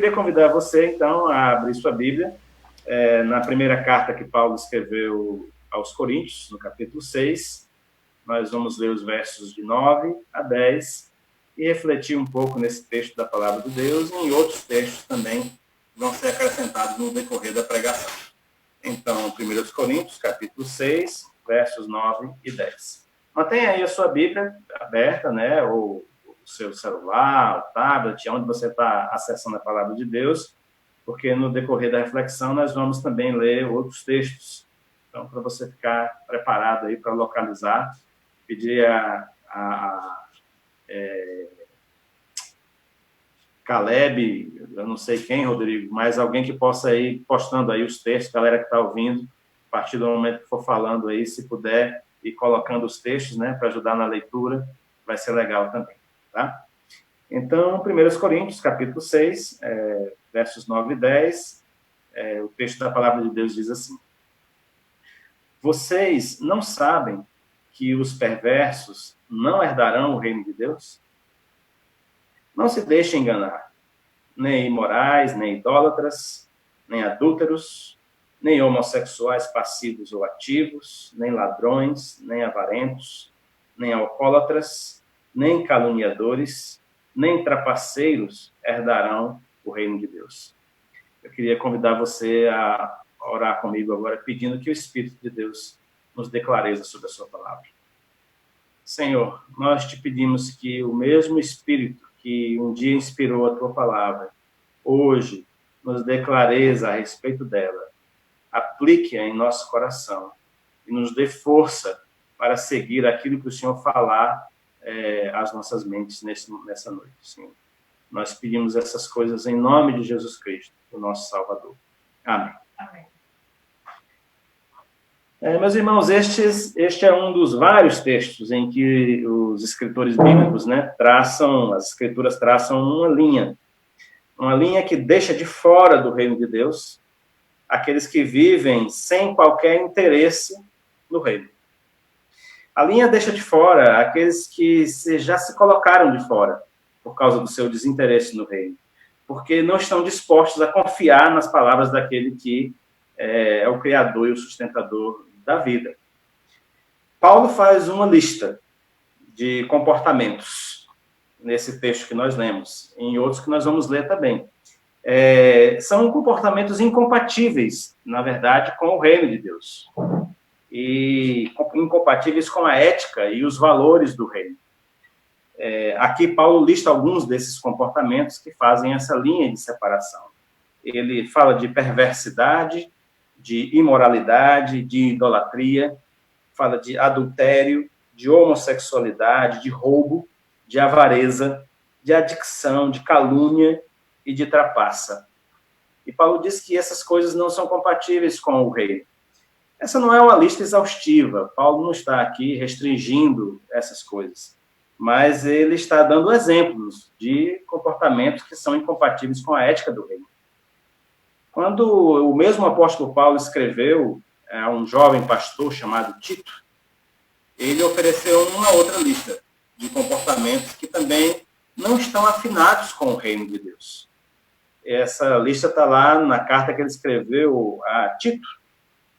queria convidar você, então, a abrir sua Bíblia na primeira carta que Paulo escreveu aos Coríntios, no capítulo 6. Nós vamos ler os versos de 9 a 10 e refletir um pouco nesse texto da Palavra de Deus e em outros textos também que vão ser acrescentados no decorrer da pregação. Então, 1 Coríntios, capítulo 6, versos 9 e 10. Mantenha aí a sua Bíblia aberta, né, ou o seu celular, o tablet, onde você está acessando a Palavra de Deus, porque no decorrer da reflexão nós vamos também ler outros textos. Então, para você ficar preparado aí para localizar, pedir a Caleb, eu não sei quem, Rodrigo, mas alguém que possa ir postando aí os textos, galera que está ouvindo, a partir do momento que for falando aí, se puder ir colocando os textos, né, para ajudar na leitura, vai ser legal também, tá? Então, 1 Coríntios, capítulo 6, versos 9 e 10, o texto da Palavra de Deus diz assim: Vocês não sabem que os perversos não herdarão o reino de Deus? Não se deixem enganar, nem imorais, nem idólatras, nem adúlteros, nem homossexuais passivos ou ativos, nem ladrões, nem avarentos, nem alcoólatras, nem caluniadores, nem trapaceiros herdarão o reino de Deus. Eu queria convidar você a orar comigo agora, pedindo que o Espírito de Deus nos dê clareza sobre a sua palavra. Senhor, nós te pedimos que o mesmo Espírito que um dia inspirou a tua palavra, hoje nos dê clareza a respeito dela, aplique-a em nosso coração e nos dê força para seguir aquilo que o Senhor falar às nossas mentes nessa noite, Senhor. Nós pedimos essas coisas em nome de Jesus Cristo, o nosso Salvador. Amém. Amém. Meus irmãos, este é um dos vários textos em que os escritores bíblicos, né, as escrituras traçam uma linha que deixa de fora do reino de Deus aqueles que vivem sem qualquer interesse no reino. A linha deixa de fora aqueles que já se colocaram de fora por causa do seu desinteresse no reino, porque não estão dispostos a confiar nas palavras daquele que é o Criador e o sustentador da vida. Paulo faz uma lista de comportamentos nesse texto que nós lemos, em outros que nós vamos ler também. São comportamentos incompatíveis, na verdade, com o reino de Deus. E incompatíveis com a ética e os valores do reino. Aqui Paulo lista alguns desses comportamentos que fazem essa linha de separação. Ele fala de perversidade, de imoralidade, de idolatria, fala de adultério, de homossexualidade, de roubo, de avareza, de adicção, de calúnia e de trapaça. E Paulo diz que essas coisas não são compatíveis com o reino. Essa não é uma lista exaustiva. Paulo não está aqui restringindo essas coisas, mas ele está dando exemplos de comportamentos que são incompatíveis com a ética do reino. Quando o mesmo apóstolo Paulo escreveu a um jovem pastor chamado Tito, ele ofereceu uma outra lista de comportamentos que também não estão afinados com o reino de Deus. Essa lista está lá na carta que ele escreveu a Tito,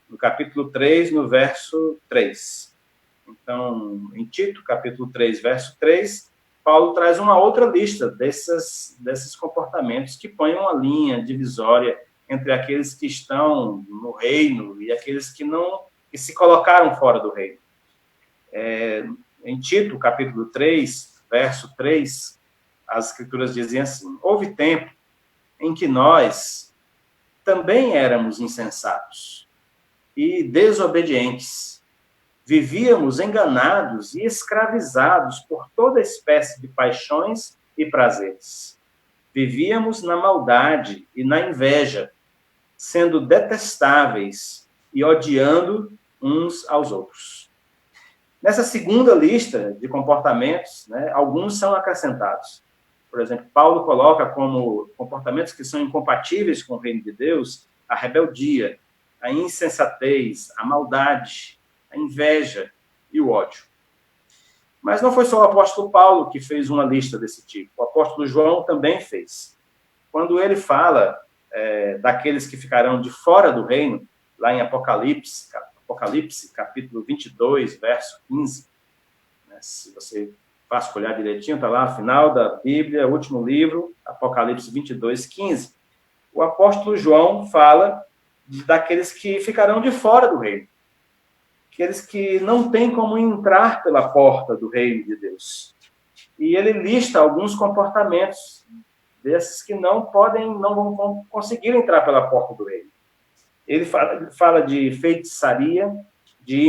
no capítulo 3, no verso 3. Então, em Tito, capítulo 3, verso 3, Paulo traz uma outra lista desses comportamentos que põem uma linha divisória entre aqueles que estão no reino e aqueles que se colocaram fora do reino. Em Tito, capítulo 3, verso 3, as escrituras dizem assim: houve tempo em que nós também éramos insensatos e desobedientes. Vivíamos enganados e escravizados por toda espécie de paixões e prazeres. Vivíamos na maldade e na inveja, sendo detestáveis e odiando uns aos outros. Nessa segunda lista de comportamentos, né, alguns são acrescentados. Por exemplo, Paulo coloca como comportamentos que são incompatíveis com o reino de Deus a rebeldia, a insensatez, a maldade, a inveja e o ódio. Mas não foi só o apóstolo Paulo que fez uma lista desse tipo. O apóstolo João também fez. quando ele fala daqueles que ficarão de fora do reino, lá em Apocalipse, capítulo 22, verso 15, né, se você vasculhar direitinho, está lá, final da Bíblia, último livro, Apocalipse 22, 15. O apóstolo João fala daqueles que ficarão de fora do reino, aqueles que não têm como entrar pela porta do reino de Deus. E ele lista alguns comportamentos desses que não vão conseguir entrar pela porta do reino. Ele fala de feitiçaria, de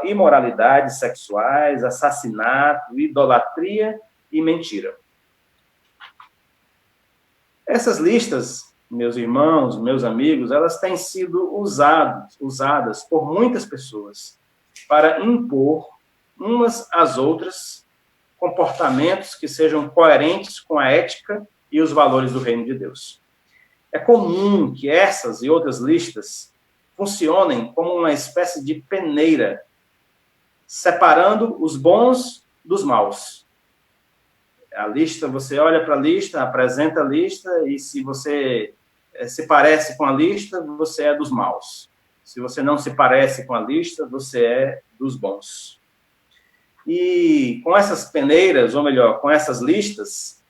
imoralidades sexuais, assassinato, idolatria e mentira. Essas listas, meus irmãos, meus amigos, elas têm sido usadas por muitas pessoas para impor umas às outras comportamentos que sejam coerentes com a ética e os valores do reino de Deus. É comum que essas e outras listas funcionem como uma espécie de peneira, separando os bons dos maus. A lista, você olha para a lista, apresenta a lista, e se você se parece com a lista, você é dos maus. Se você não se parece com a lista, você é dos bons. E com essas peneiras, ou melhor, com essas listas,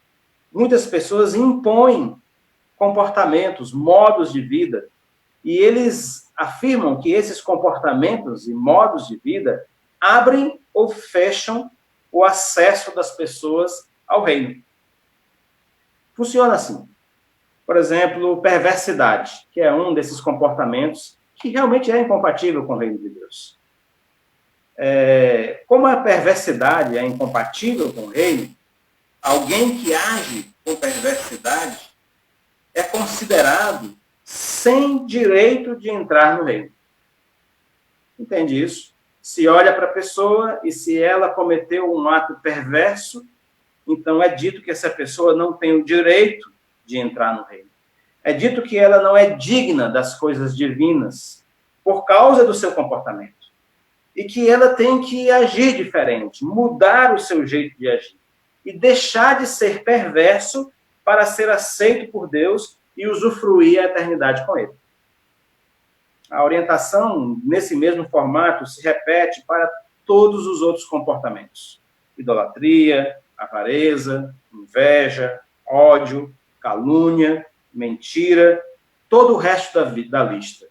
muitas pessoas impõem comportamentos, modos de vida, e eles afirmam que esses comportamentos e modos de vida abrem ou fecham o acesso das pessoas ao reino. Funciona assim. Por exemplo, perversidade, que é um desses comportamentos que realmente é incompatível com o reino de Deus. Como a perversidade é incompatível com o reino, alguém que age com perversidade é considerado sem direito de entrar no reino. Entende isso? Se olha para a pessoa e se ela cometeu um ato perverso, então é dito que essa pessoa não tem o direito de entrar no reino. É dito que ela não é digna das coisas divinas por causa do seu comportamento. E que ela tem que agir diferente, mudar o seu jeito de agir. E deixar de ser perverso para ser aceito por Deus e usufruir a eternidade com Ele. A orientação, nesse mesmo formato, se repete para todos os outros comportamentos. Idolatria, avareza, inveja, ódio, calúnia, mentira, todo o resto da lista.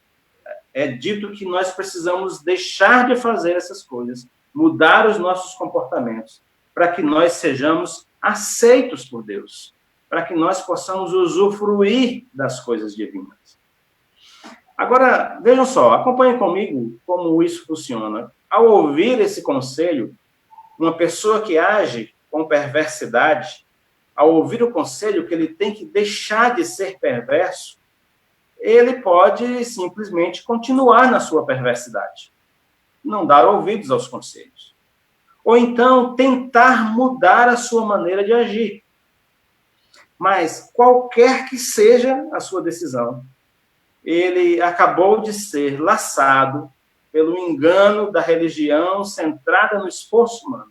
É dito que nós precisamos deixar de fazer essas coisas, mudar os nossos comportamentos, para que nós sejamos aceitos por Deus, para que nós possamos usufruir das coisas divinas. Agora, vejam só, acompanhem comigo como isso funciona. Ao ouvir esse conselho, uma pessoa que age com perversidade, ao ouvir o conselho que ele tem que deixar de ser perverso, ele pode simplesmente continuar na sua perversidade, não dar ouvidos aos conselhos. Ou então tentar mudar a sua maneira de agir. Mas qualquer que seja a sua decisão, ele acabou de ser laçado pelo engano da religião centrada no esforço humano,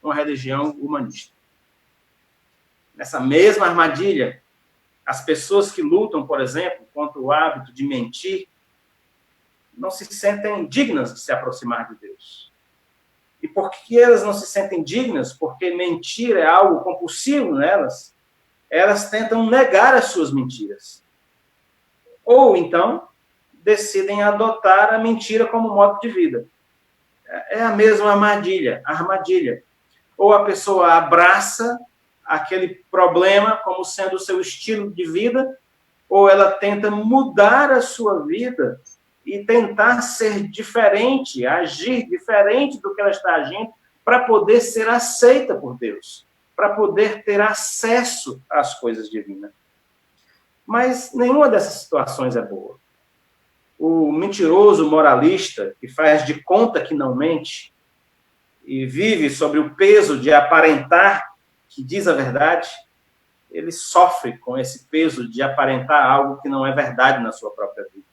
uma religião humanista. Nessa mesma armadilha, as pessoas que lutam, por exemplo, contra o hábito de mentir, não se sentem dignas de se aproximar de Deus. E por que elas não se sentem dignas? Porque mentir é algo compulsivo nelas. Elas tentam negar as suas mentiras. Ou, então, decidem adotar a mentira como modo de vida. É a mesma armadilha. Ou a pessoa abraça aquele problema como sendo o seu estilo de vida, ou ela tenta mudar a sua vida e tentar ser diferente, agir diferente do que ela está agindo, para poder ser aceita por Deus, para poder ter acesso às coisas divinas. Mas nenhuma dessas situações é boa. O mentiroso moralista, que faz de conta que não mente, e vive sobre o peso de aparentar que diz a verdade, ele sofre com esse peso de aparentar algo que não é verdade na sua própria vida.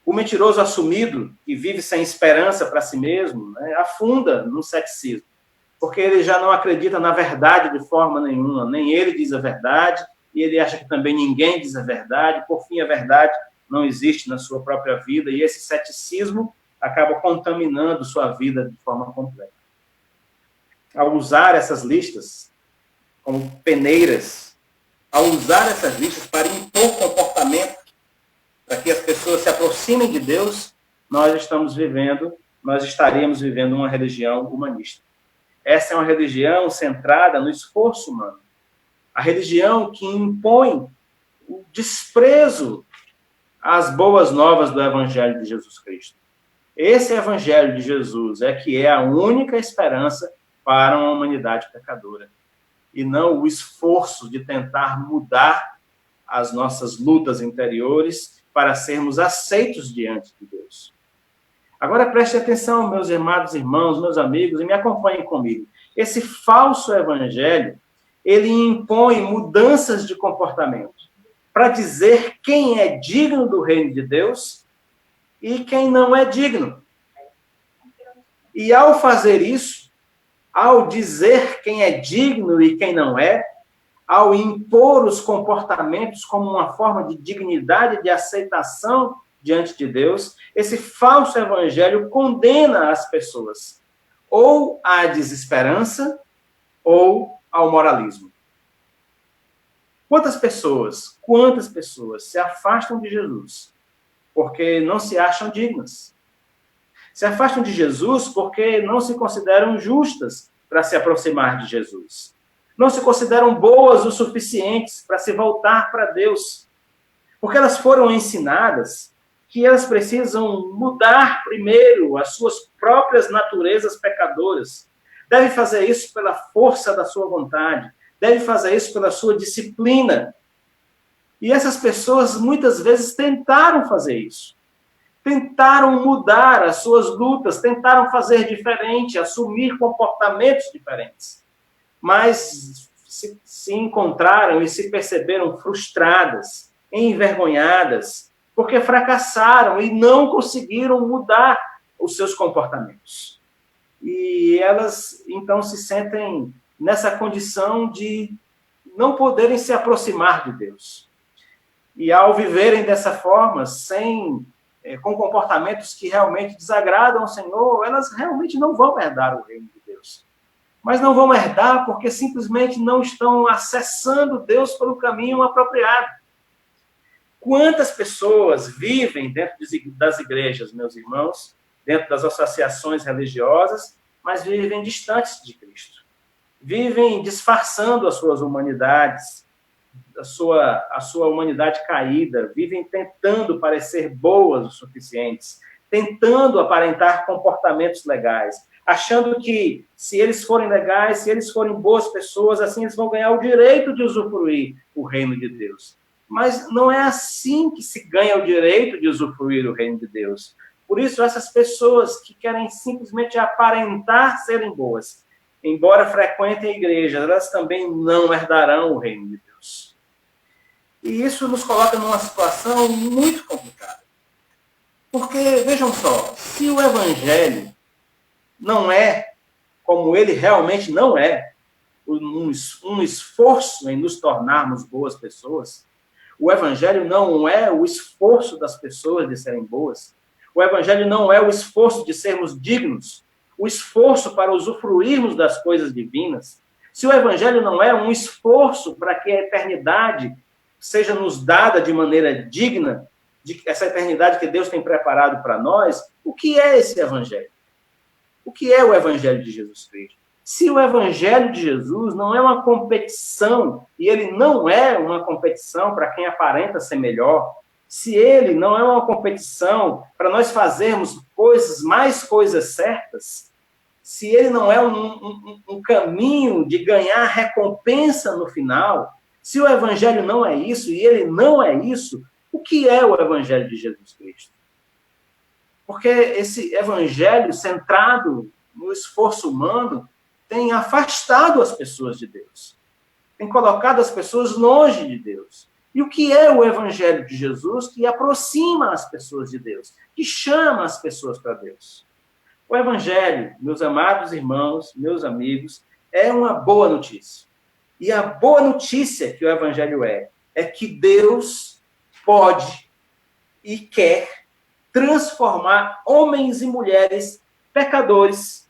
O mentiroso assumido, que vive sem esperança para si mesmo, né, afunda no ceticismo, porque ele já não acredita na verdade de forma nenhuma, nem ele diz a verdade, e ele acha que também ninguém diz a verdade, por fim, a verdade não existe na sua própria vida, e esse ceticismo acaba contaminando sua vida de forma completa. Ao usar essas listas como peneiras, ao usar essas listas para impor comportamento, para que as pessoas se aproximem de Deus, nós estaríamos vivendo uma religião humanista. Essa é uma religião centrada no esforço humano. A religião que impõe o desprezo às boas novas do Evangelho de Jesus Cristo. Esse Evangelho de Jesus é que é a única esperança para uma humanidade pecadora. E não o esforço de tentar mudar as nossas lutas interiores para sermos aceitos diante de Deus. Agora preste atenção, meus amados irmãos, meus amigos, e me acompanhem comigo. Esse falso evangelho, ele impõe mudanças de comportamento para dizer quem é digno do reino de Deus e quem não é digno. E ao fazer isso, ao dizer quem é digno e quem não é, ao impor os comportamentos como uma forma de dignidade, de aceitação diante de Deus, esse falso evangelho condena as pessoas ou à desesperança ou ao moralismo. Quantas pessoas se afastam de Jesus porque não se acham dignas? Se afastam de Jesus porque não se consideram justas para se aproximar de Jesus. Não se consideram boas o suficientes para se voltar para Deus. Porque elas foram ensinadas que elas precisam mudar primeiro as suas próprias naturezas pecadoras. Deve fazer isso pela força da sua vontade. Deve fazer isso pela sua disciplina. E essas pessoas muitas vezes tentaram fazer isso. Tentaram mudar as suas lutas, tentaram fazer diferente, assumir comportamentos diferentes. Mas se encontraram e se perceberam frustradas, envergonhadas, porque fracassaram e não conseguiram mudar os seus comportamentos. E elas, então, se sentem nessa condição de não poderem se aproximar de Deus. E ao viverem dessa forma, com comportamentos que realmente desagradam ao Senhor, elas realmente não vão herdar o reino de Deus. Mas não vão herdar porque simplesmente não estão acessando Deus pelo caminho apropriado. Quantas pessoas vivem dentro das igrejas, meus irmãos, dentro das associações religiosas, mas vivem distantes de Cristo. Vivem disfarçando as suas humanidades, a sua humanidade caída, vivem tentando parecer boas o suficientes, tentando aparentar comportamentos legais, achando que se eles forem legais, se eles forem boas pessoas, assim eles vão ganhar o direito de usufruir o reino de Deus. Mas não é assim que se ganha o direito de usufruir o reino de Deus. Por isso, essas pessoas que querem simplesmente aparentar serem boas, embora frequentem a igreja, elas também não herdarão o reino de Deus. E isso nos coloca numa situação muito complicada. Porque, vejam só, se o evangelho não é, como ele realmente não é, um esforço em nos tornarmos boas pessoas, o evangelho não é o esforço das pessoas de serem boas, o evangelho não é o esforço de sermos dignos, o esforço para usufruirmos das coisas divinas, se o evangelho não é um esforço para que a eternidade seja nos dada de maneira digna, essa eternidade que Deus tem preparado para nós, o que é esse evangelho? O que é o evangelho de Jesus Cristo? Se o evangelho de Jesus não é uma competição, e ele não é uma competição para quem aparenta ser melhor, se ele não é uma competição para nós fazermos mais coisas certas, se ele não é um caminho de ganhar recompensa no final, se o evangelho não é isso, e ele não é isso, o que é o evangelho de Jesus Cristo? Porque esse evangelho centrado no esforço humano tem afastado as pessoas de Deus, tem colocado as pessoas longe de Deus. E o que é o evangelho de Jesus que aproxima as pessoas de Deus, que chama as pessoas para Deus? O evangelho, meus amados irmãos, meus amigos, é uma boa notícia. E a boa notícia que o Evangelho é que Deus pode e quer transformar homens e mulheres pecadores,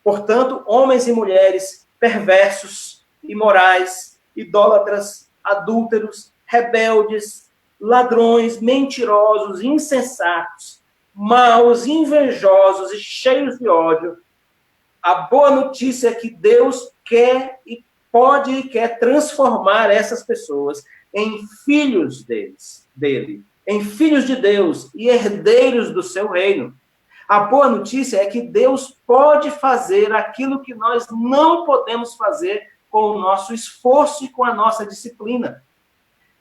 portanto, homens e mulheres perversos, imorais, idólatras, adúlteros, rebeldes, ladrões, mentirosos, insensatos, maus, invejosos e cheios de ódio. A boa notícia é que Deus quer e pode e quer transformar essas pessoas em filhos dele, em filhos de Deus e herdeiros do seu reino. A boa notícia é que Deus pode fazer aquilo que nós não podemos fazer com o nosso esforço e com a nossa disciplina.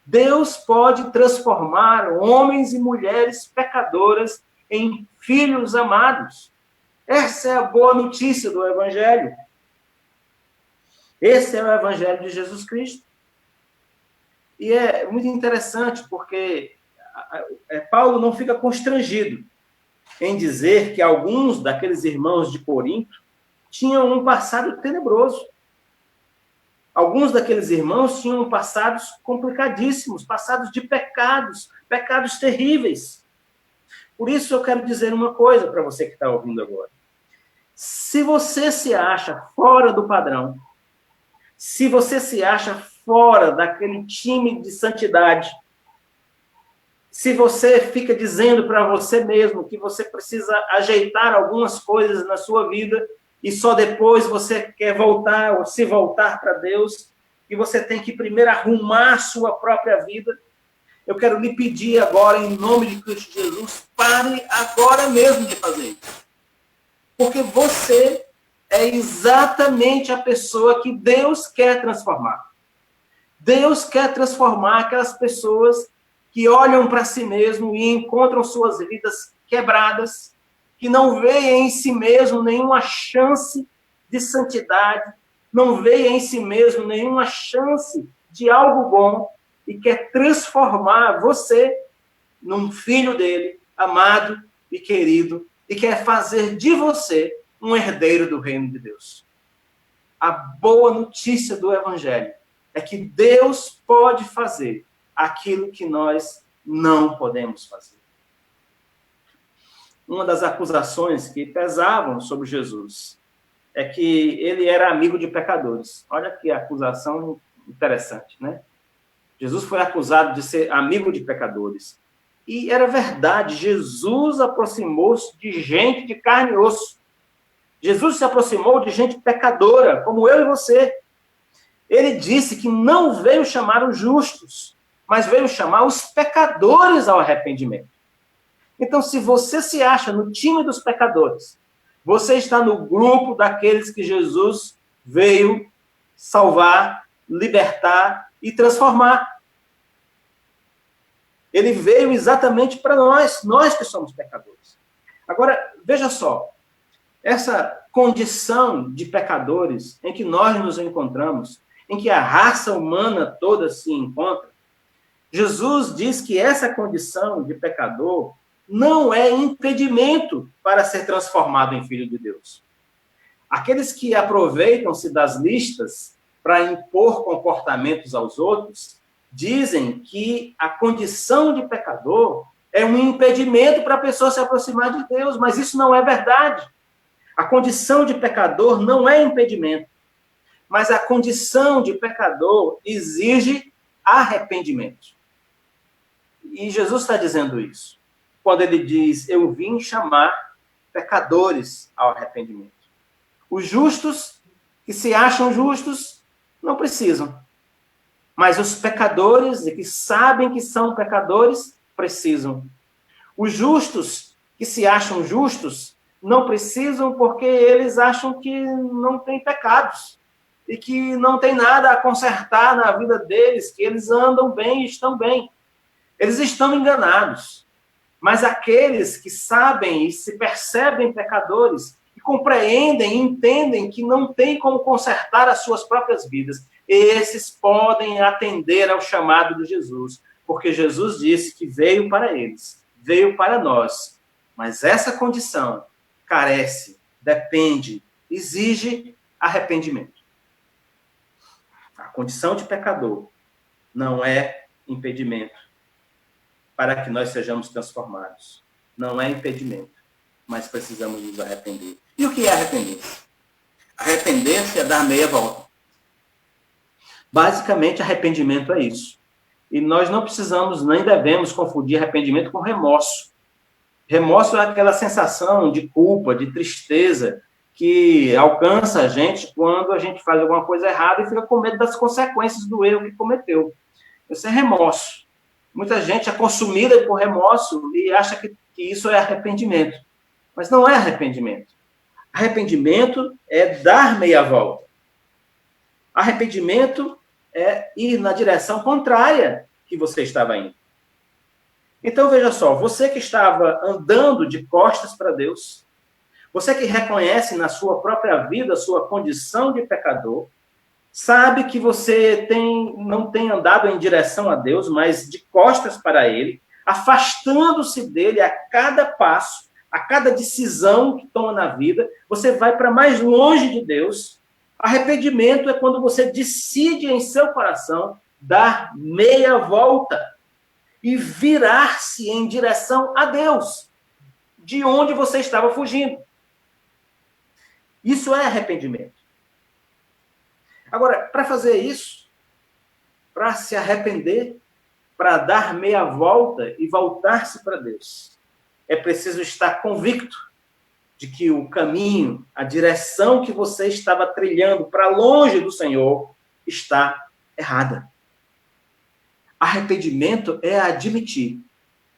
Deus pode transformar homens e mulheres pecadoras em filhos amados. Essa é a boa notícia do Evangelho. Esse é o Evangelho de Jesus Cristo. E é muito interessante porque Paulo não fica constrangido em dizer que alguns daqueles irmãos de Corinto tinham um passado tenebroso. Alguns daqueles irmãos tinham passados complicadíssimos, passados de pecados terríveis. Por isso eu quero dizer uma coisa para você que está ouvindo agora. Se você se acha fora do padrão, se você se acha fora daquele time de santidade, se você fica dizendo para você mesmo que você precisa ajeitar algumas coisas na sua vida e só depois você quer voltar ou se voltar para Deus, e você tem que primeiro arrumar a sua própria vida, eu quero lhe pedir agora, em nome de Cristo Jesus, pare agora mesmo de fazer isso. Porque você é exatamente a pessoa que Deus quer transformar. Deus quer transformar aquelas pessoas que olham para si mesmo e encontram suas vidas quebradas, que não veem em si mesmo nenhuma chance de santidade, não veem em si mesmo nenhuma chance de algo bom e quer transformar você num filho dele, amado e querido, e quer fazer de você um herdeiro do reino de Deus. A boa notícia do Evangelho é que Deus pode fazer aquilo que nós não podemos fazer. Uma das acusações que pesavam sobre Jesus é que ele era amigo de pecadores. Olha que acusação interessante, né? Jesus foi acusado de ser amigo de pecadores. E era verdade, Jesus aproximou-se de gente de carne e osso. Jesus se aproximou de gente pecadora, como eu e você. Ele disse que não veio chamar os justos, mas veio chamar os pecadores ao arrependimento. Então, se você se acha no time dos pecadores, você está no grupo daqueles que Jesus veio salvar, libertar e transformar. Ele veio exatamente para nós que somos pecadores. Agora, veja só, essa condição de pecadores em que nós nos encontramos, em que a raça humana toda se encontra, Jesus diz que essa condição de pecador não é impedimento para ser transformado em filho de Deus. Aqueles que aproveitam-se das listas para impor comportamentos aos outros, dizem que a condição de pecador é um impedimento para a pessoa se aproximar de Deus, mas isso não é verdade. A condição de pecador não é impedimento, mas a condição de pecador exige arrependimento. E Jesus está dizendo isso quando ele diz, eu vim chamar pecadores ao arrependimento. Os justos, que se acham justos, não precisam. Mas os pecadores, e que sabem que são pecadores, precisam. Os justos, que se acham justos, não precisam porque eles acham que não têm pecados e que não tem nada a consertar na vida deles, que eles andam bem e estão bem. Eles estão enganados. Mas aqueles que sabem e se percebem pecadores, e compreendem e entendem que não tem como consertar as suas próprias vidas, esses podem atender ao chamado de Jesus, porque Jesus disse que veio para eles, veio para nós. Mas essa condição carece, depende, exige arrependimento. condição de pecador não é impedimento para que nós sejamos transformados. Não é impedimento, mas precisamos nos arrepender. E o que é arrepender-se? Arrepender-se é dar meia volta. Basicamente, arrependimento é isso. E nós não precisamos, nem devemos confundir arrependimento com remorso. Remorso é aquela sensação de culpa, de tristeza, que alcança a gente quando a gente faz alguma coisa errada e fica com medo das consequências do erro que cometeu. Esse é remorso. Muita gente é consumida por remorso e acha que isso é arrependimento. Mas não é arrependimento. Arrependimento é dar meia volta. Arrependimento é ir na direção contrária que você estava indo. Então, veja só, você que estava andando de costas para Deus, você que reconhece na sua própria vida a sua condição de pecador, sabe que você não tem andado em direção a Deus, mas de costas para Ele, afastando-se dele a cada passo, a cada decisão que toma na vida, você vai para mais longe de Deus. Arrependimento é quando você decide em seu coração dar meia volta e virar-se em direção a Deus, de onde você estava fugindo. Isso é arrependimento. Agora, para fazer isso, para se arrepender, para dar meia volta e voltar-se para Deus, é preciso estar convicto de que o caminho, a direção que você estava trilhando para longe do Senhor está errada. Arrependimento é admitir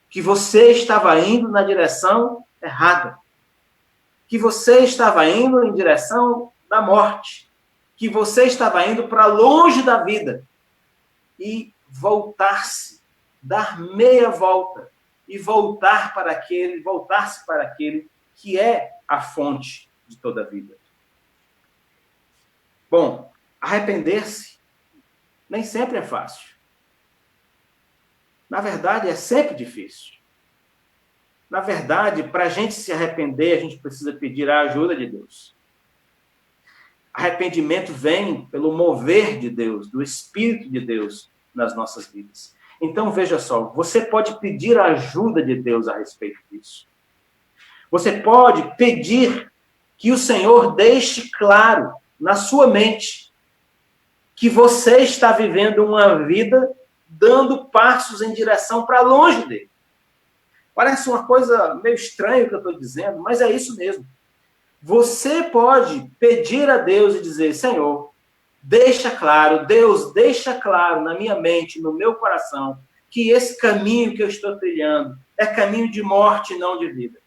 que você estava indo na direção errada, que você estava indo em direção da morte, que você estava indo para longe da vida e voltar-se, dar meia volta e voltar-se para aquele que é a fonte de toda a vida. Bom, arrepender-se nem sempre é fácil. Na verdade, é sempre difícil. Na verdade, para a gente se arrepender, a gente precisa pedir a ajuda de Deus. Arrependimento vem pelo mover de Deus, do Espírito de Deus nas nossas vidas. Então, veja só, você pode pedir a ajuda de Deus a respeito disso. Você pode pedir que o Senhor deixe claro na sua mente que você está vivendo uma vida dando passos em direção para longe dele. Parece uma coisa meio estranha o que eu estou dizendo, mas é isso mesmo. Você pode pedir a Deus e dizer, Senhor, deixa claro, Deus, deixa claro na minha mente, no meu coração, que esse caminho que eu estou trilhando é caminho de morte e não de vida.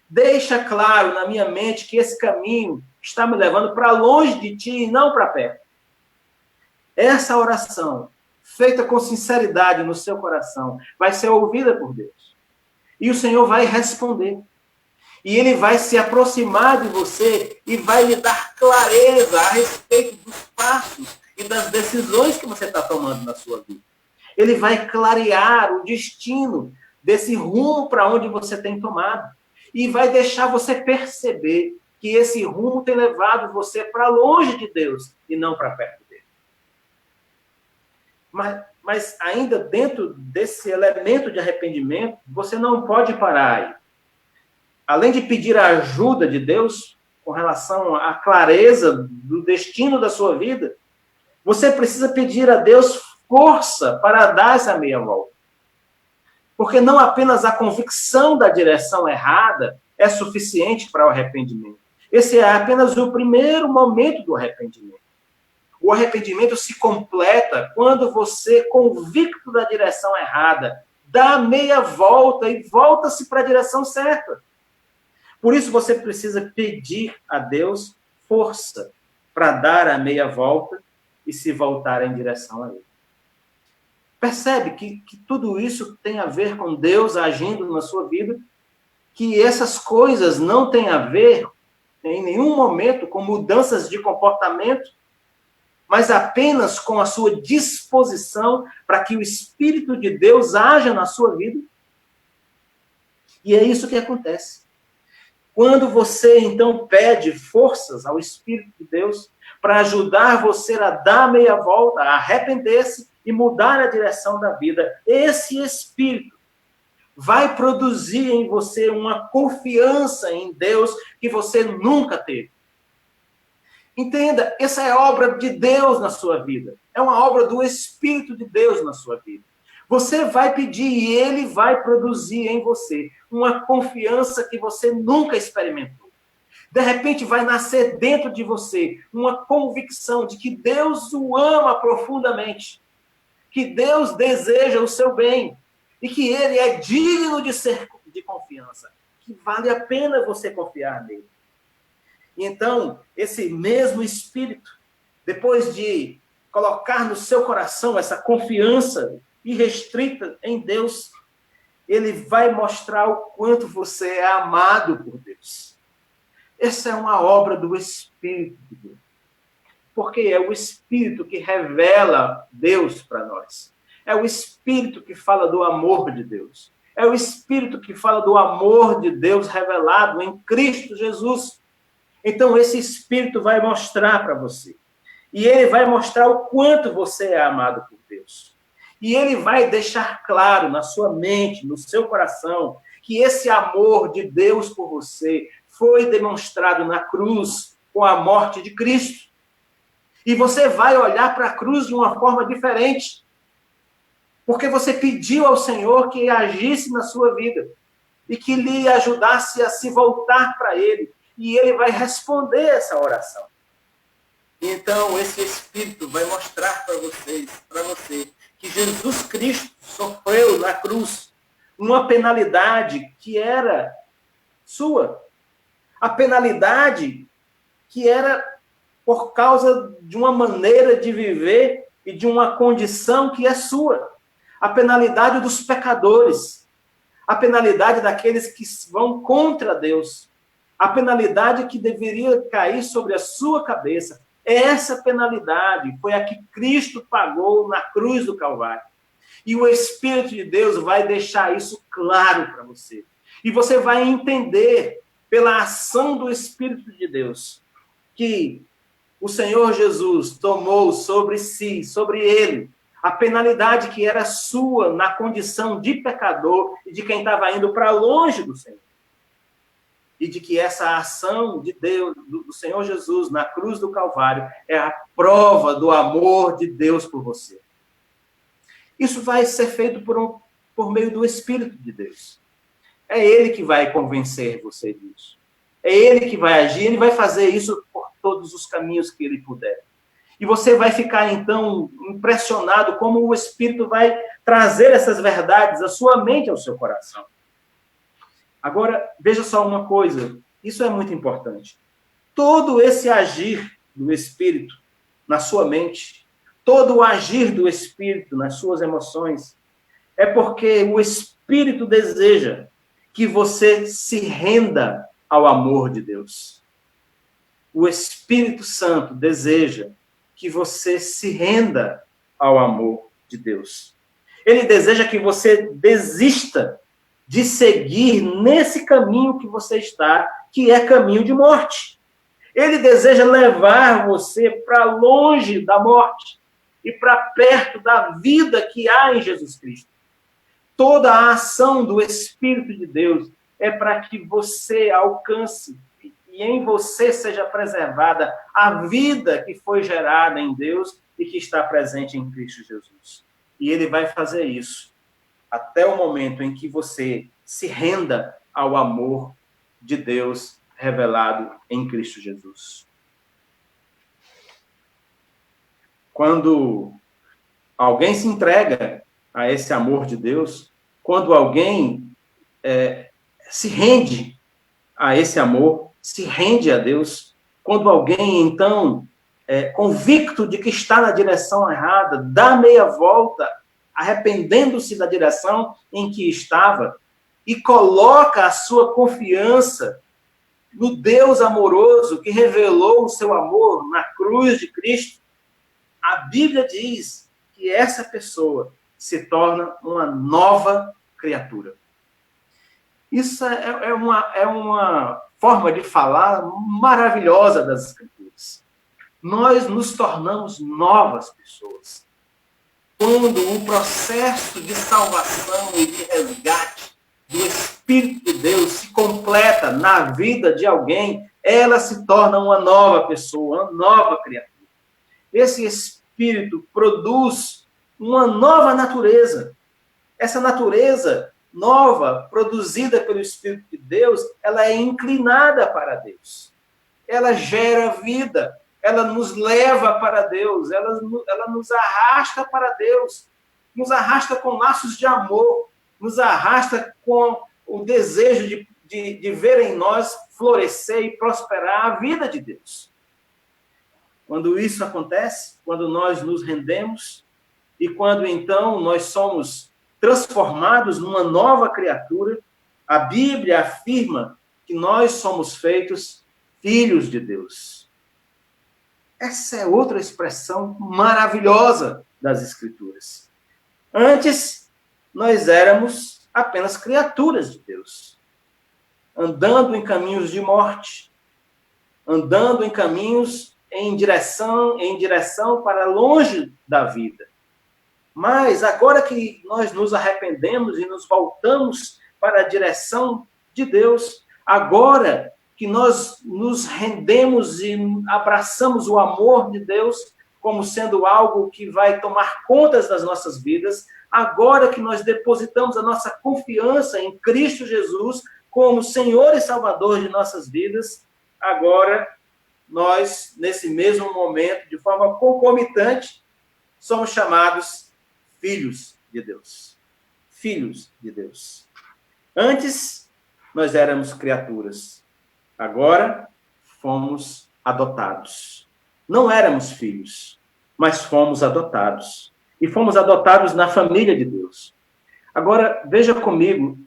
Deixa claro na minha mente que esse caminho está me levando para longe de ti e não para perto. Essa oração, feita com sinceridade no seu coração, vai ser ouvida por Deus. E o Senhor vai responder. E Ele vai se aproximar de você e vai lhe dar clareza a respeito dos passos e das decisões que você está tomando na sua vida. Ele vai clarear o destino desse rumo para onde você tem tomado. E vai deixar você perceber que esse rumo tem levado você para longe de Deus e não para perto dele. Mas ainda dentro desse elemento de arrependimento, você não pode parar aí. Além de pedir a ajuda de Deus com relação à clareza do destino da sua vida, você precisa pedir a Deus força para dar essa meia volta. Porque não apenas a convicção da direção errada é suficiente para o arrependimento. Esse é apenas o primeiro momento do arrependimento. O arrependimento se completa quando você, convicto da direção errada, dá a meia volta e volta-se para a direção certa. Por isso você precisa pedir a Deus força para dar a meia volta e se voltar em direção a Ele. Percebe que tudo isso tem a ver com Deus agindo na sua vida, que essas coisas não têm a ver em nenhum momento com mudanças de comportamento, mas apenas com a sua disposição para que o Espírito de Deus haja na sua vida. E é isso que acontece. Quando você, então, pede forças ao Espírito de Deus para ajudar você a dar meia volta, a arrepender-se e mudar a direção da vida, esse Espírito vai produzir em você uma confiança em Deus que você nunca teve. Entenda, essa é obra de Deus na sua vida. É uma obra do Espírito de Deus na sua vida. Você vai pedir e ele vai produzir em você uma confiança que você nunca experimentou. De repente vai nascer dentro de você uma convicção de que Deus o ama profundamente, que Deus deseja o seu bem e que ele é digno de ser de confiança, que vale a pena você confiar nele. Então, esse mesmo Espírito, depois de colocar no seu coração essa confiança irrestrita em Deus, ele vai mostrar o quanto você é amado por Deus. Essa é uma obra do Espírito de Deus. Porque é o Espírito que revela Deus para nós. É o Espírito que fala do amor de Deus. É o Espírito que fala do amor de Deus revelado em Cristo Jesus. Então, esse Espírito vai mostrar para você. E ele vai mostrar o quanto você é amado por Deus. E ele vai deixar claro na sua mente, no seu coração, que esse amor de Deus por você foi demonstrado na cruz com a morte de Cristo. E você vai olhar para a cruz de uma forma diferente. Porque você pediu ao Senhor que agisse na sua vida e que lhe ajudasse a se voltar para ele. E ele vai responder essa oração. Então, esse Espírito vai mostrar para você, que Jesus Cristo sofreu na cruz uma penalidade que era sua. A penalidade que era por causa de uma maneira de viver e de uma condição que é sua. A penalidade dos pecadores. A penalidade daqueles que vão contra Deus. A penalidade que deveria cair sobre a sua cabeça. Essa penalidade foi a que Cristo pagou na cruz do Calvário. E o Espírito de Deus vai deixar isso claro para você. E você vai entender, pela ação do Espírito de Deus, que o Senhor Jesus tomou sobre si, sobre ele, a penalidade que era sua na condição de pecador e de quem estava indo para longe do Senhor. E de que essa ação de Deus, do Senhor Jesus na cruz do Calvário, é a prova do amor de Deus por você. Isso vai ser feito por meio do Espírito de Deus. É ele que vai convencer você disso. É ele que vai agir, ele vai fazer isso por todos os caminhos que ele puder. E você vai ficar, então, impressionado como o Espírito vai trazer essas verdades à sua mente, ao seu coração. Agora, veja só uma coisa, isso é muito importante. Todo esse agir do Espírito na sua mente, todo o agir do Espírito nas suas emoções, é porque o Espírito deseja que você se renda ao amor de Deus. O Espírito Santo deseja que você se renda ao amor de Deus. Ele deseja que você desista de seguir nesse caminho que você está, que é caminho de morte. Ele deseja levar você para longe da morte e para perto da vida que há em Jesus Cristo. Toda a ação do Espírito de Deus é para que você alcance e em você seja preservada a vida que foi gerada em Deus e que está presente em Cristo Jesus. E ele vai fazer isso até o momento em que você se renda ao amor de Deus revelado em Cristo Jesus. Quando alguém se entrega a esse amor de Deus, quando alguém se rende a esse amor, se rende a Deus, quando alguém, então, convicto de que está na direção errada, dá meia volta, arrependendo-se da direção em que estava, e coloca a sua confiança no Deus amoroso que revelou o seu amor na cruz de Cristo, a Bíblia diz que essa pessoa se torna uma nova criatura. Isso é uma forma de falar maravilhosa das Escrituras. Nós nos tornamos novas pessoas. Quando o processo de salvação e de resgate do Espírito de Deus se completa na vida de alguém, ela se torna uma nova pessoa, uma nova criatura. Esse Espírito produz uma nova natureza. Essa natureza nova, produzida pelo Espírito de Deus, ela é inclinada para Deus. Ela gera vida. Ela nos leva para Deus, ela nos arrasta para Deus, nos arrasta com laços de amor, nos arrasta com o desejo de ver em nós florescer e prosperar a vida de Deus. Quando isso acontece, quando nós nos rendemos e quando então nós somos transformados numa nova criatura, a Bíblia afirma que nós somos feitos filhos de Deus. Essa é outra expressão maravilhosa das Escrituras. Antes, nós éramos apenas criaturas de Deus, andando em caminhos de morte, andando em caminhos em direção para longe da vida. Mas agora que nós nos arrependemos e nos voltamos para a direção de Deus, agora que nós nos rendemos e abraçamos o amor de Deus como sendo algo que vai tomar contas das nossas vidas, agora que nós depositamos a nossa confiança em Cristo Jesus como Senhor e Salvador de nossas vidas, agora nós, nesse mesmo momento, de forma concomitante, somos chamados filhos de Deus. Filhos de Deus. Antes, nós éramos criaturas. Agora, fomos adotados. Não éramos filhos, mas fomos adotados. E fomos adotados na família de Deus. Agora, veja comigo,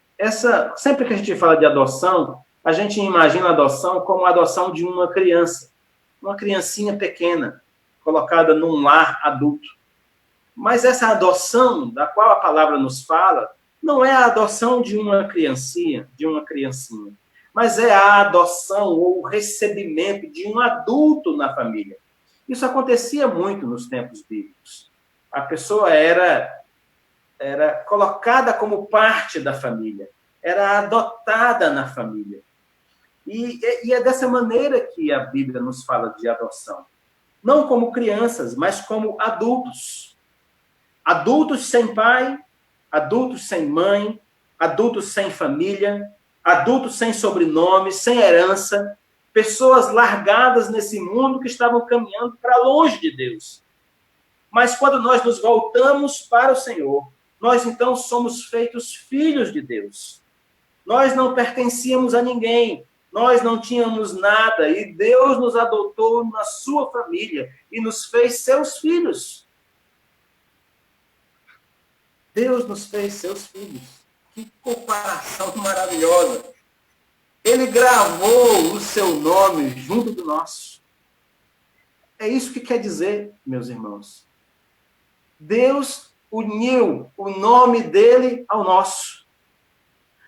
sempre que a gente fala de adoção, a gente imagina a adoção como a adoção de uma criança, uma criancinha pequena, colocada num lar adulto. Mas essa adoção, da qual a palavra nos fala, não é a adoção de uma criancinha, mas é a adoção ou o recebimento de um adulto na família. Isso acontecia muito nos tempos bíblicos. A pessoa era colocada como parte da família, era adotada na família. E é dessa maneira que a Bíblia nos fala de adoção. Não como crianças, mas como adultos. Adultos sem pai, adultos sem mãe, adultos sem família, adultos sem sobrenome, sem herança, pessoas largadas nesse mundo que estavam caminhando para longe de Deus. Mas quando nós nos voltamos para o Senhor, nós então somos feitos filhos de Deus. Nós não pertencíamos a ninguém, nós não tínhamos nada, e Deus nos adotou na sua família e nos fez seus filhos. Deus nos fez seus filhos. Que comparação maravilhosa. Ele gravou o seu nome junto do nosso. É isso que quer dizer, meus irmãos. Deus uniu o nome dele ao nosso.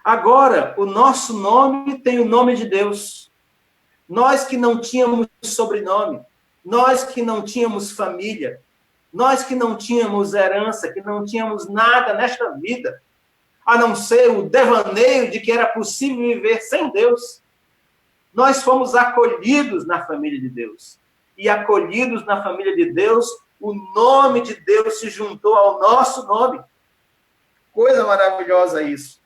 Agora, o nosso nome tem o nome de Deus. Nós que não tínhamos sobrenome, nós que não tínhamos família, nós que não tínhamos herança, que não tínhamos nada nesta vida, a não ser o devaneio de que era possível viver sem Deus, nós fomos acolhidos na família de Deus. E acolhidos na família de Deus, o nome de Deus se juntou ao nosso nome. Coisa maravilhosa isso.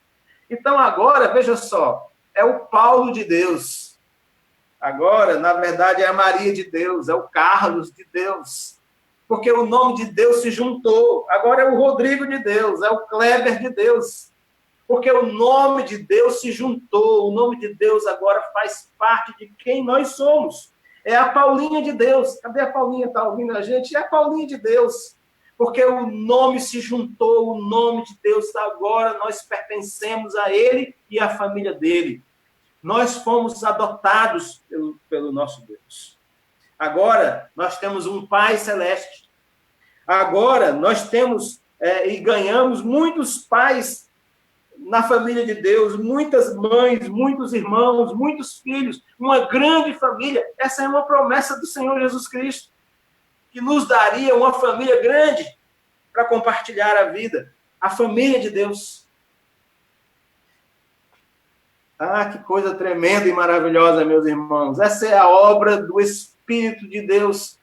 Então agora, veja só, é o Paulo de Deus. Agora, na verdade, é a Maria de Deus, é o Carlos de Deus. Porque o nome de Deus se juntou. Agora é o Rodrigo de Deus, é o Kleber de Deus. Porque o nome de Deus se juntou. O nome de Deus agora faz parte de quem nós somos. É a Paulinha de Deus. Cadê a Paulinha? Está ouvindo a gente? É a Paulinha de Deus. Porque o nome se juntou, o nome de Deus. Agora nós pertencemos a Ele e à família dele. Nós fomos adotados pelo nosso Deus. Agora nós temos um Pai Celeste. Agora nós temos e ganhamos muitos pais na família de Deus, muitas mães, muitos irmãos, muitos filhos, uma grande família. Essa é uma promessa do Senhor Jesus Cristo, que nos daria uma família grande para compartilhar a vida, a família de Deus. Ah, que coisa tremenda e maravilhosa, meus irmãos. Essa é a obra do Espírito de Deus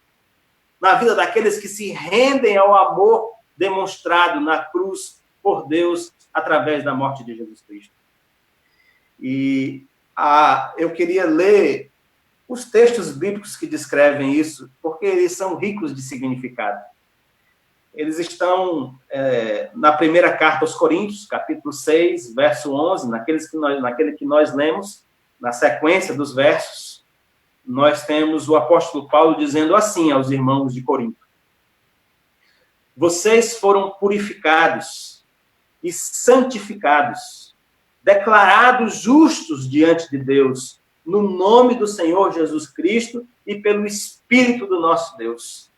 na vida daqueles que se rendem ao amor demonstrado na cruz por Deus através da morte de Jesus Cristo. E eu queria ler os textos bíblicos que descrevem isso, porque eles são ricos de significado. Eles estão na primeira carta aos Coríntios, capítulo 6, verso 11, naquele que nós lemos, na sequência dos versos, nós temos o apóstolo Paulo dizendo assim aos irmãos de Corinto: vocês foram purificados e santificados, declarados justos diante de Deus, no nome do Senhor Jesus Cristo e pelo Espírito do nosso Deus.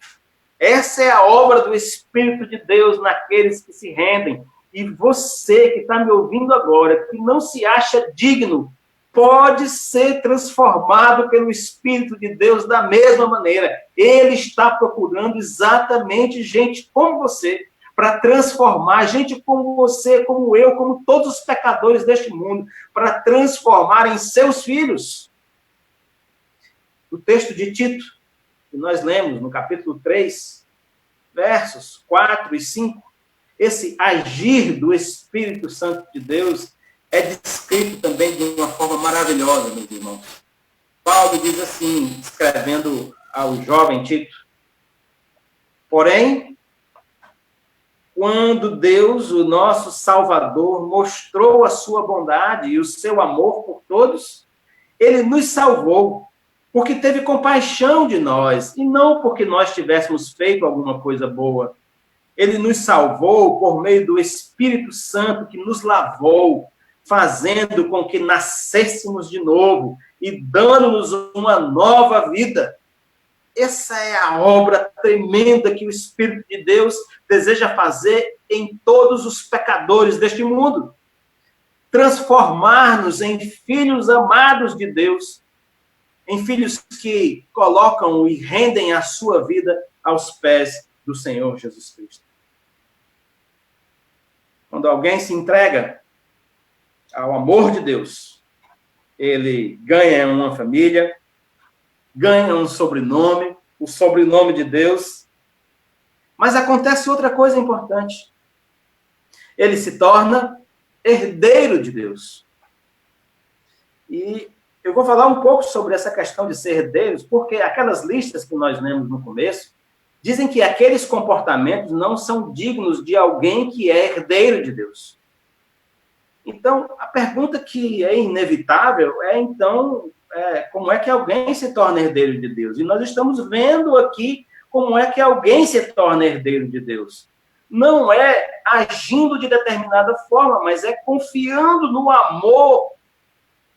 Essa é a obra do Espírito de Deus naqueles que se rendem. E você que está me ouvindo agora, que não se acha digno, pode ser transformado pelo Espírito de Deus da mesma maneira. Ele está procurando exatamente gente como você, para transformar gente como você, como eu, como todos os pecadores deste mundo, para transformar em seus filhos. O texto de Tito, que nós lemos no capítulo 3, versos 4 e 5, esse agir do Espírito Santo de Deus é descrito também de uma forma maravilhosa, meus irmãos. Paulo diz assim, escrevendo ao jovem Tito: porém, quando Deus, o nosso Salvador, mostrou a sua bondade e o seu amor por todos, ele nos salvou, porque teve compaixão de nós, e não porque nós tivéssemos feito alguma coisa boa. Ele nos salvou por meio do Espírito Santo que nos lavou, fazendo com que nascêssemos de novo e dando-nos uma nova vida. Essa é a obra tremenda que o Espírito de Deus deseja fazer em todos os pecadores deste mundo. Transformar-nos em filhos amados de Deus, em filhos que colocam e rendem a sua vida aos pés do Senhor Jesus Cristo. Quando alguém se entrega ao amor de Deus, ele ganha uma família, ganha um sobrenome, o sobrenome de Deus. Mas acontece outra coisa importante. Ele se torna herdeiro de Deus. E eu vou falar um pouco sobre essa questão de ser herdeiros, porque aquelas listas que nós lemos no começo dizem que aqueles comportamentos não são dignos de alguém que é herdeiro de Deus. Então, a pergunta que é inevitável é, então, como é que alguém se torna herdeiro de Deus? E nós estamos vendo aqui como é que alguém se torna herdeiro de Deus. Não é agindo de determinada forma, mas é confiando no amor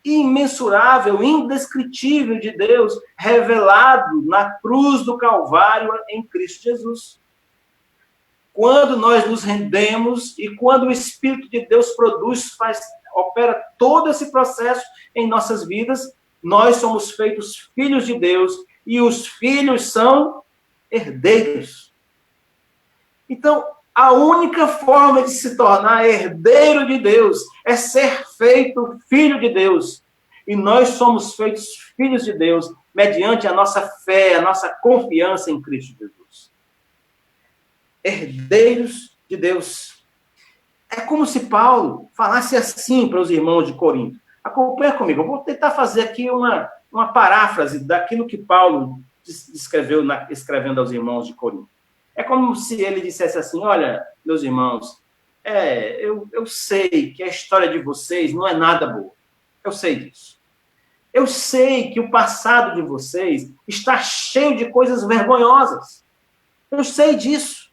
imensurável, indescritível de Deus, revelado na cruz do Calvário em Cristo Jesus. Quando nós nos rendemos e quando o Espírito de Deus opera todo esse processo em nossas vidas, nós somos feitos filhos de Deus e os filhos são herdeiros. Então, a única forma de se tornar herdeiro de Deus é ser feito filho de Deus. E nós somos feitos filhos de Deus mediante a nossa fé, a nossa confiança em Cristo Jesus. Herdeiros de Deus. É como se Paulo falasse assim para os irmãos de Corinto. Acompanha comigo, eu vou tentar fazer aqui uma paráfrase daquilo que Paulo escreveu escrevendo aos irmãos de Corinto. É como se ele dissesse assim: olha, meus irmãos, eu sei que a história de vocês não é nada boa. Eu sei disso. Eu sei que o passado de vocês está cheio de coisas vergonhosas. Eu sei disso.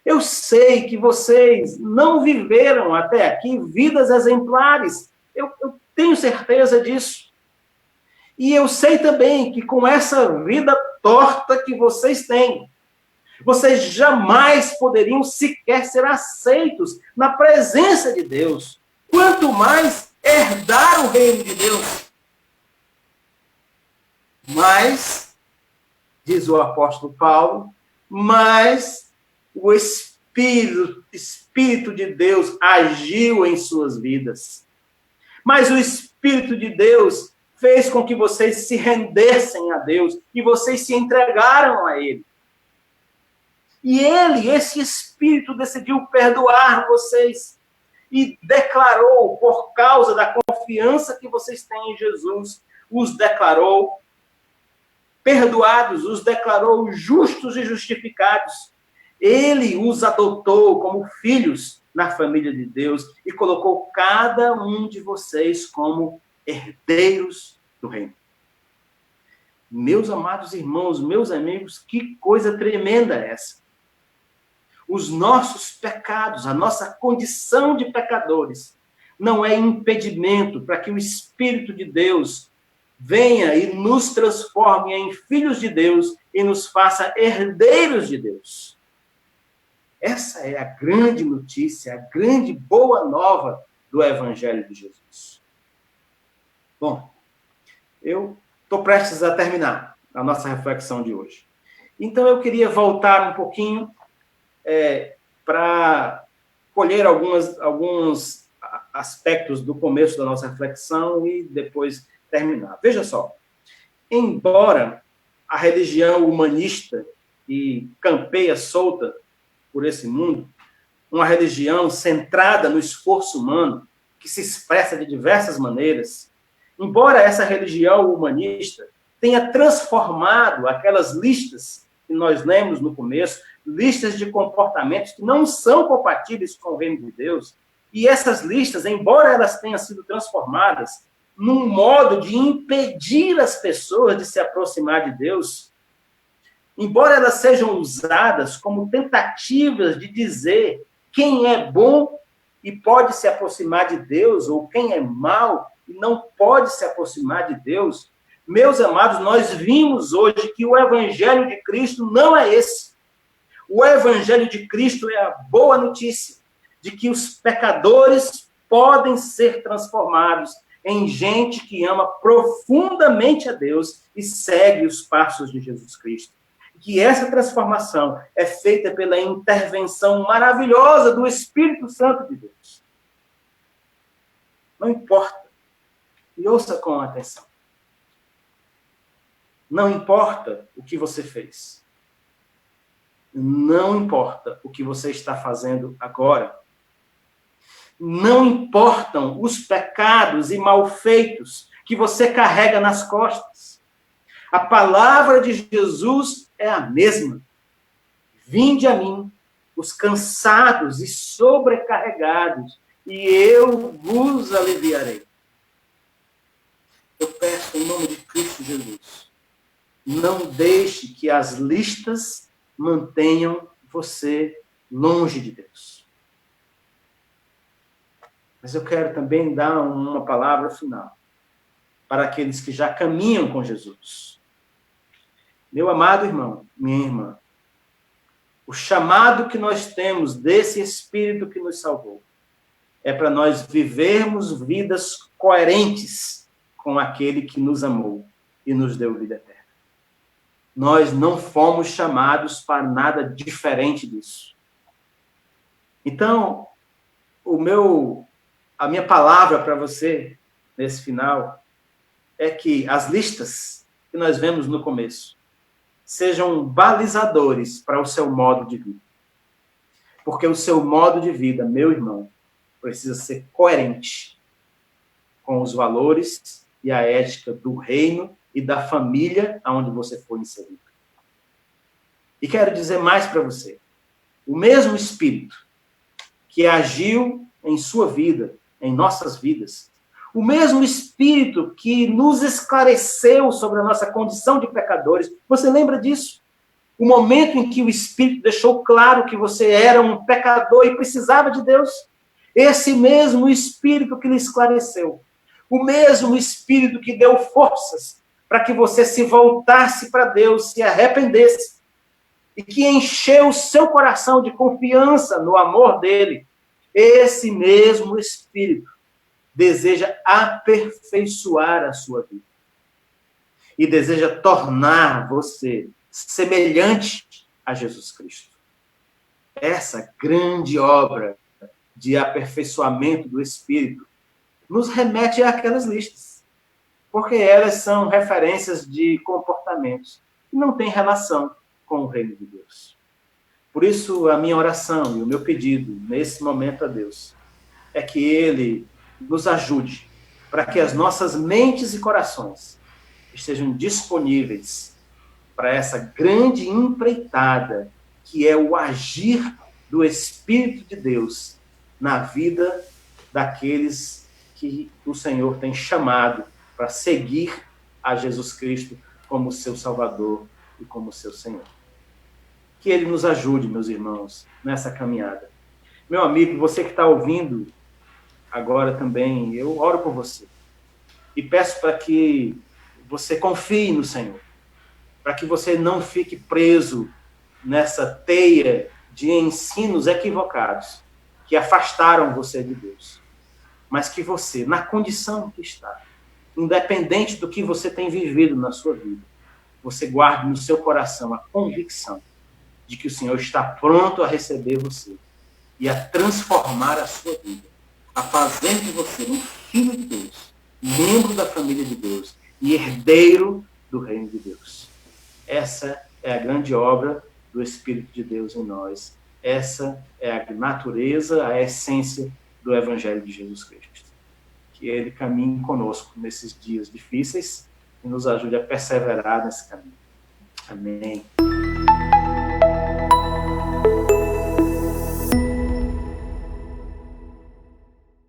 Eu sei que vocês não viveram até aqui vidas exemplares. Eu tenho certeza disso. E eu sei também que com essa vida torta que vocês têm, vocês jamais poderiam sequer ser aceitos na presença de Deus. quanto mais herdar o reino de Deus. Mas, diz o apóstolo Paulo, mas o Espírito de Deus agiu em suas vidas. Mas o Espírito de Deus fez com que vocês se rendessem a Deus e vocês se entregaram a Ele. E Ele, esse Espírito, decidiu perdoar vocês e declarou, por causa da confiança que vocês têm em Jesus, os declarou perdoados, os declarou justos e justificados. Ele os adotou como filhos na família de Deus e colocou cada um de vocês como herdeiros do reino. Meus amados irmãos, meus amigos, que coisa tremenda é essa. Os nossos pecados, a nossa condição de pecadores, não é impedimento para que o Espírito de Deus venha e nos transforme em filhos de Deus e nos faça herdeiros de Deus. Essa é a grande notícia, a grande boa nova do Evangelho de Jesus. Bom, eu estou prestes a terminar a nossa reflexão de hoje. Então, eu queria voltar um pouquinho para colher alguns aspectos do começo da nossa reflexão e depois terminar. Veja só, embora a religião humanista e campeia solta por esse mundo, uma religião centrada no esforço humano, que se expressa de diversas maneiras, embora essa religião humanista tenha transformado aquelas listas que nós lemos no começo, listas de comportamentos que não são compatíveis com o reino de Deus, e essas listas, embora elas tenham sido transformadas num modo de impedir as pessoas de se aproximar de Deus, embora elas sejam usadas como tentativas de dizer quem é bom e pode se aproximar de Deus, ou quem é mau e não pode se aproximar de Deus, meus amados, nós vimos hoje que o Evangelho de Cristo não é esse. O Evangelho de Cristo é a boa notícia de que os pecadores podem ser transformados em gente que ama profundamente a Deus e segue os passos de Jesus Cristo. Que essa transformação é feita pela intervenção maravilhosa do Espírito Santo de Deus. Não importa. E ouça com atenção. Não importa o que você fez. Não importa o que você está fazendo agora. Não importam os pecados e malfeitos que você carrega nas costas. A palavra de Jesus é a mesma. Vinde a mim, os cansados e sobrecarregados, e eu vos aliviarei. Eu peço em nome de Cristo Jesus, não deixe que as listas mantenham você longe de Deus. Mas eu quero também dar uma palavra final para aqueles que já caminham com Jesus. Meu amado irmão, minha irmã, o chamado que nós temos desse Espírito que nos salvou é para nós vivermos vidas coerentes com aquele que nos amou e nos deu vida eterna. Nós não fomos chamados para nada diferente disso. Então, a minha palavra para você, nesse final, é que as listas que nós vemos no começo sejam balizadores para o seu modo de vida. Porque o seu modo de vida, meu irmão, precisa ser coerente com os valores e a ética do reino e da família aonde você foi inserido. E quero dizer mais para você. O mesmo Espírito que agiu em sua vida, em nossas vidas, o mesmo Espírito que nos esclareceu sobre a nossa condição de pecadores, você lembra disso? O momento em que o Espírito deixou claro que você era um pecador e precisava de Deus. Esse mesmo Espírito que lhe esclareceu. O mesmo Espírito que deu forças para que você se voltasse para Deus, se arrependesse, e que encheu o seu coração de confiança no amor dele. Esse mesmo Espírito deseja aperfeiçoar a sua vida. E deseja tornar você semelhante a Jesus Cristo. Essa grande obra de aperfeiçoamento do Espírito nos remete àquelas listas, porque elas são referências de comportamentos que não têm relação com o reino de Deus. Por isso, a minha oração e o meu pedido nesse momento a Deus é que Ele nos ajude para que as nossas mentes e corações estejam disponíveis para essa grande empreitada que é o agir do Espírito de Deus na vida daqueles que o Senhor tem chamado para seguir a Jesus Cristo como seu Salvador e como seu Senhor. Que Ele nos ajude, meus irmãos, nessa caminhada. Meu amigo, você que está ouvindo agora também, eu oro por você. E peço para que você confie no Senhor, para que você não fique preso nessa teia de ensinos equivocados que afastaram você de Deus. Mas que você, na condição que está, independente do que você tem vivido na sua vida, você guarde no seu coração a convicção de que o Senhor está pronto a receber você e a transformar a sua vida, a fazer de você um filho de Deus, membro da família de Deus e herdeiro do reino de Deus. Essa é a grande obra do Espírito de Deus em nós. Essa é a natureza, a essência do Evangelho de Jesus Cristo. Que Ele caminhe conosco nesses dias difíceis e nos ajude a perseverar nesse caminho. Amém.